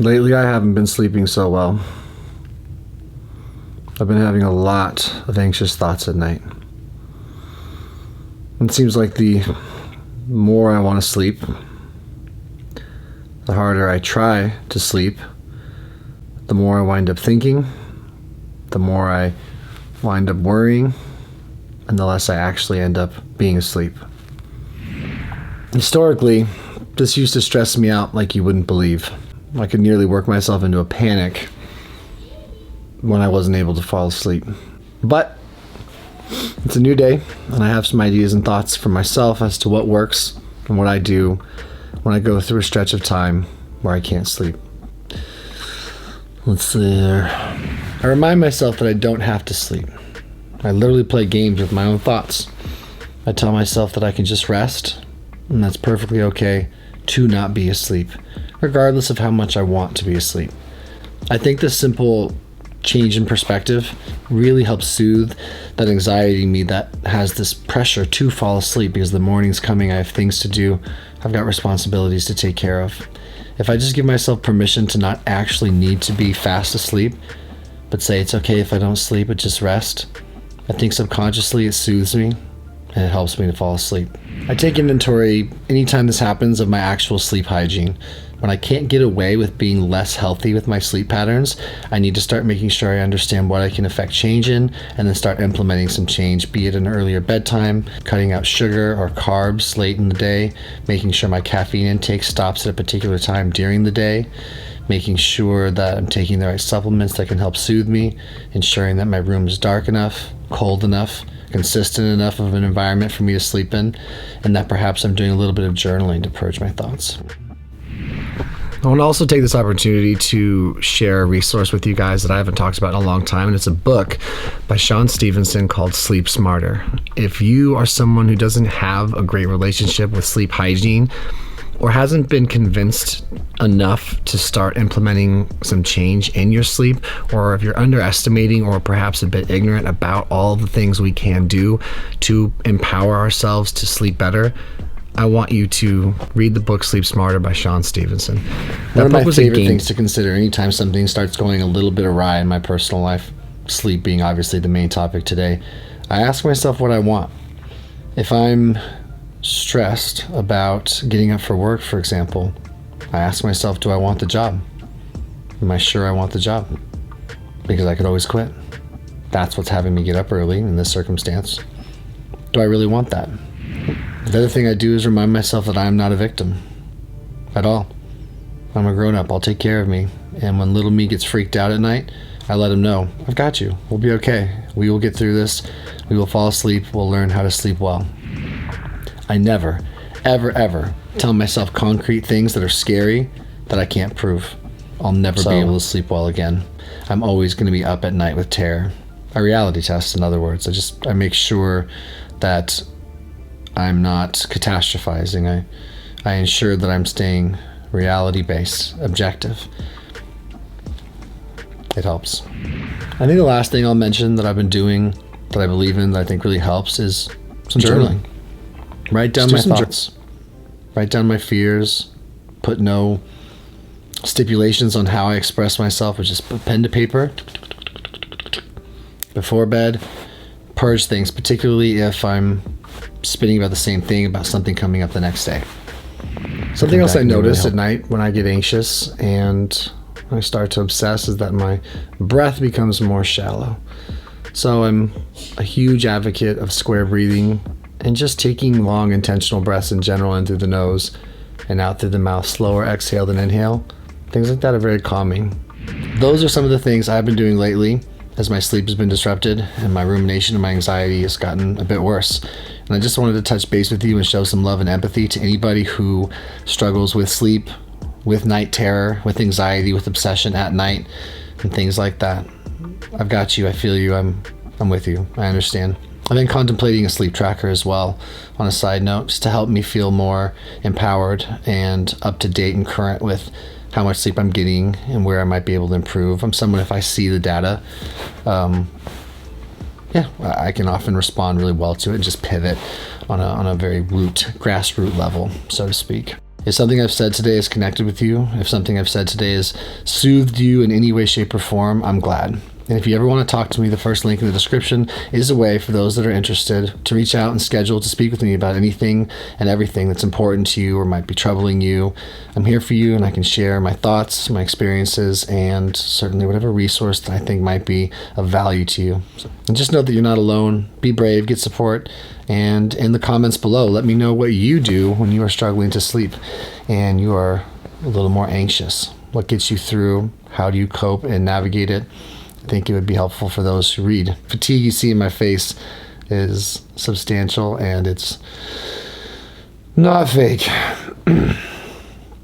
Lately, I haven't been sleeping so well. I've been having a lot of anxious thoughts at night. It seems like the more I want to sleep, the harder I try to sleep, the more I wind up thinking, the more I wind up worrying, and the less I actually end up being asleep. Historically, this used to stress me out like you wouldn't believe. I could nearly work myself into a panic when I wasn't able to fall asleep. But it's a new day, and I have some ideas and thoughts for myself as to what works and what I do when I go through a stretch of time where I can't sleep. Let's see here. I remind myself that I don't have to sleep. I literally play games with my own thoughts. I tell myself that I can just rest, and that's perfectly okay to not be asleep, regardless of how much I want to be asleep. I think this simple change in perspective really helps soothe that anxiety in me that has this pressure to fall asleep because the morning's coming, I have things to do, I've got responsibilities to take care of. If I just give myself permission to not actually need to be fast asleep, but say it's okay if I don't sleep, but just rest, I think subconsciously it soothes me and it helps me to fall asleep. I take inventory anytime this happens of my actual sleep hygiene. When I can't get away with being less healthy with my sleep patterns, I need to start making sure I understand what I can affect change in and then start implementing some change, be it an earlier bedtime, cutting out sugar or carbs late in the day, making sure my caffeine intake stops at a particular time during the day, making sure that I'm taking the right supplements that can help soothe me, ensuring that my room is dark enough, cold enough, consistent enough of an environment for me to sleep in, and that perhaps I'm doing a little bit of journaling to purge my thoughts. I want to also take this opportunity to share a resource with you guys that I haven't talked about in a long time, and it's a book by Shawn Stevenson called Sleep Smarter. If you are someone who doesn't have a great relationship with sleep hygiene or hasn't been convinced enough to start implementing some change in your sleep, or if you're underestimating or perhaps a bit ignorant about all the things we can do to empower ourselves to sleep better, I want you to read the book Sleep Smarter by Shawn Stevenson. One of my favorite things to consider anytime something starts going a little bit awry in my personal life, sleep being obviously the main topic today, I ask myself what I want. If I'm stressed about getting up for work, for example, I ask myself, do I want the job? Am I sure I want the job? Because I could always quit. That's what's having me get up early in this circumstance. Do I really want that? The other thing I do is remind myself that I'm not a victim at all. I'm a grown-up. I'll take care of me. And when little me gets freaked out at night, I let him know, I've got you. We'll be okay. We will get through this. We will fall asleep. We'll learn how to sleep well. I never, ever, ever tell myself concrete things that are scary that I can't prove. I'll never be able to sleep well again. I'm always going to be up at night with terror. A reality test, in other words. I make sure that I'm not catastrophizing. I ensure that I'm staying reality-based, objective. It helps. I think the last thing I'll mention that I've been doing that I believe in that I think really helps is some journaling. Write down my thoughts. Write down my fears. Put no stipulations on how I express myself, but just put pen to paper. Before bed, purge things, particularly if I'm spinning about the same thing about something coming up the next day. Something else I notice at night when I get anxious and I start to obsess is that my breath becomes more shallow. So I'm a huge advocate of square breathing and just taking long intentional breaths in general in through the nose and out through the mouth, slower exhale than inhale. Things like that are very calming. Those are some of the things I've been doing lately as my sleep has been disrupted and my rumination and my anxiety has gotten a bit worse. And I just wanted to touch base with you and show some love and empathy to anybody who struggles with sleep, with night terror, with anxiety, with obsession at night, and things like that. I've got you. I feel you. I'm with you. I understand. I've been contemplating a sleep tracker as well, on a side note, just to help me feel more empowered and up to date and current with how much sleep I'm getting and where I might be able to improve. I'm someone, if I see the data, I can often respond really well to it and just pivot on a very grassroots level, so to speak. If something I've said today has connected with you, if something I've said today has soothed you in any way, shape, or form, I'm glad. And if you ever want to talk to me, the first link in the description is a way for those that are interested to reach out and schedule to speak with me about anything and everything that's important to you or might be troubling you. I'm here for you, and I can share my thoughts, my experiences, and certainly whatever resource that I think might be of value to you. And just know that you're not alone. Be brave, get support, and in the comments below, let me know what you do when you are struggling to sleep and you are a little more anxious. What gets you through? How do you cope and navigate it? I think it would be helpful for those who read. Fatigue you see in my face is substantial, and it's not fake.